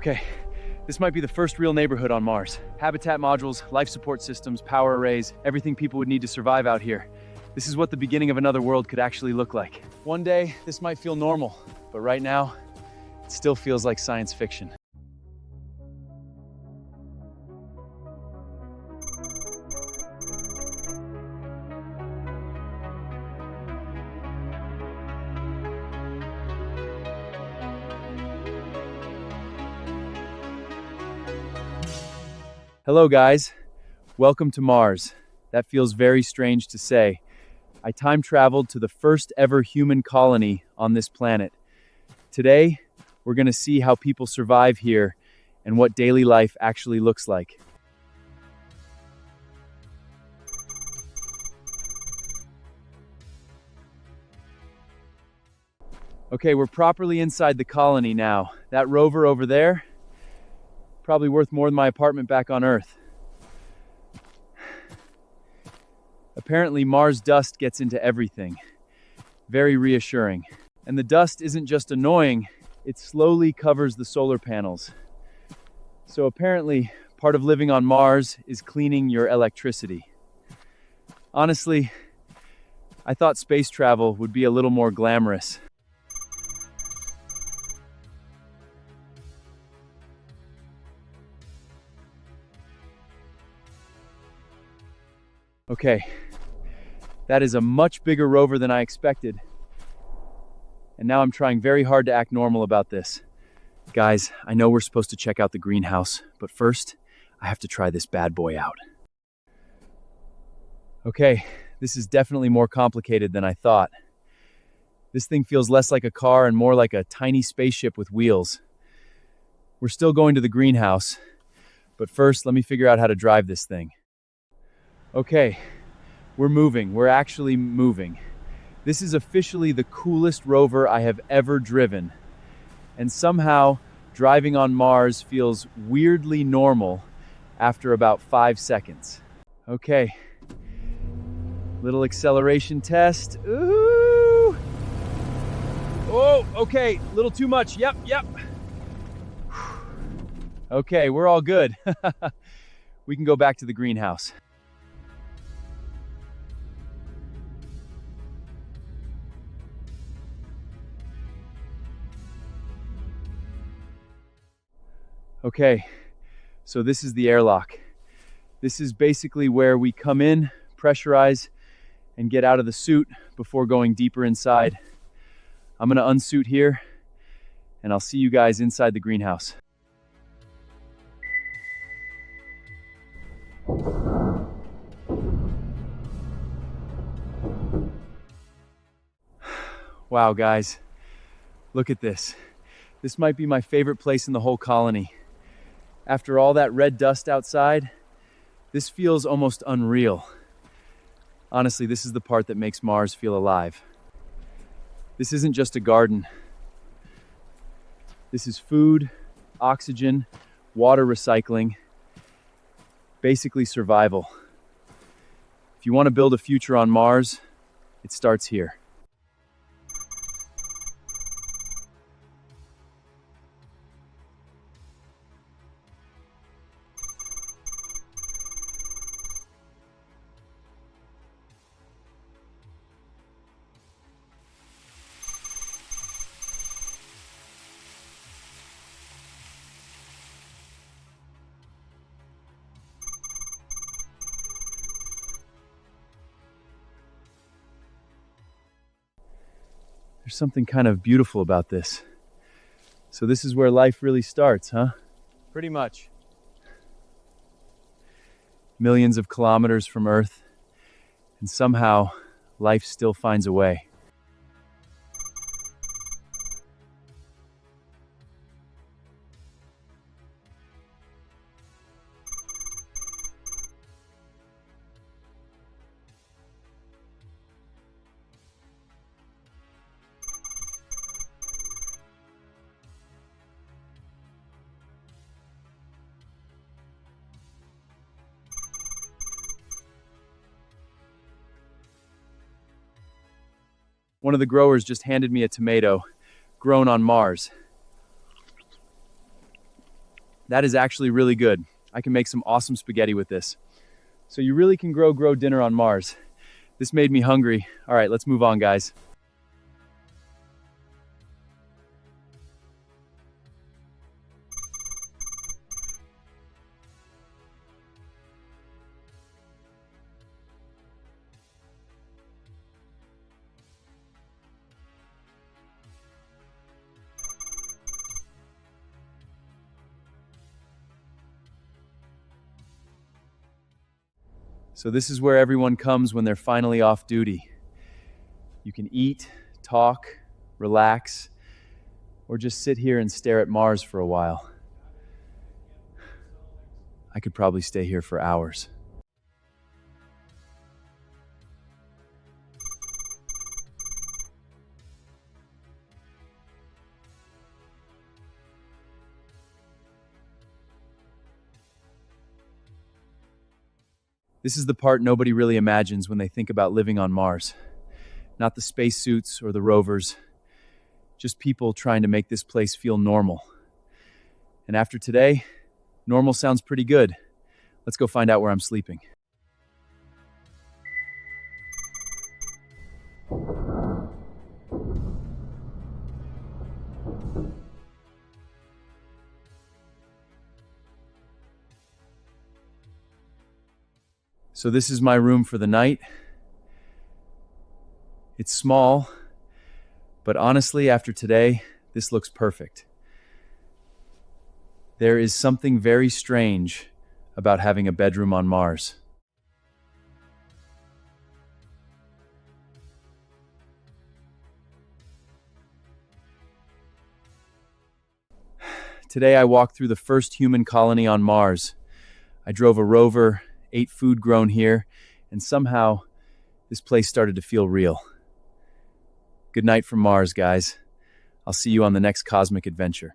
Okay, this might be the first real neighborhood on Mars. Habitat modules, life support systems, power arrays, everything people would need to survive out here. This is what the beginning of another world could actually look like. One day, this might feel normal, but right now, it still feels like science fiction. Hello guys, welcome to Mars. That feels very strange to say. I time traveled to the first ever human colony on this planet. Today, we're going to see how people survive here and what daily life actually looks like. Okay, we're properly inside the colony now. That rover over there, probably worth more than my apartment back on Earth. Apparently, Mars dust gets into everything. Very reassuring. And the dust isn't just annoying, it slowly covers the solar panels. So apparently, part of living on Mars is cleaning your electricity. Honestly, I thought space travel would be a little more glamorous. Okay, that is a much bigger rover than I expected. And now I'm trying very hard to act normal about this. Guys, I know we're supposed to check out the greenhouse, but first, I have to try this bad boy out. Okay, this is definitely more complicated than I thought. This thing feels less like a car and more like a tiny spaceship with wheels. We're still going to the greenhouse, but first, let me figure out how to drive this thing. Okay, we're moving. We're actually moving. This is officially the coolest rover I have ever driven. And somehow, driving on Mars feels weirdly normal after about 5 seconds. Okay, little acceleration test. Ooh! Oh, okay, a little too much. Yep. Okay, we're all good. We can go back to the greenhouse. Okay, so this is the airlock. This is basically where we come in, pressurize, and get out of the suit before going deeper inside. I'm gonna unsuit here, and I'll see you guys inside the greenhouse. Wow, guys, look at this. This might be my favorite place in the whole colony. After all that red dust outside, this feels almost unreal. Honestly, this is the part that makes Mars feel alive. This isn't just a garden. This is food, oxygen, water recycling, basically survival. If you want to build a future on Mars, it starts here. There's something kind of beautiful about this. So this is where life really starts, huh? Pretty much. Millions of kilometers from Earth, and somehow life still finds a way. One of the growers just handed me a tomato grown on Mars. That is actually really good. I can make some awesome spaghetti with this. So you really can grow dinner on Mars. This made me hungry. All right, let's move on, guys. So this is where everyone comes when they're finally off duty. You can eat, talk, relax, or just sit here and stare at Mars for a while. I could probably stay here for hours. This is the part nobody really imagines when they think about living on Mars. Not the spacesuits or the rovers, just people trying to make this place feel normal. And after today, normal sounds pretty good. Let's go find out where I'm sleeping. So this is my room for the night. It's small, but honestly, after today, this looks perfect. There is something very strange about having a bedroom on Mars. Today I walked through the first human colony on Mars. I drove a rover, ate food grown here, and somehow this place started to feel real. Good night from Mars, guys. I'll see you on the next cosmic adventure.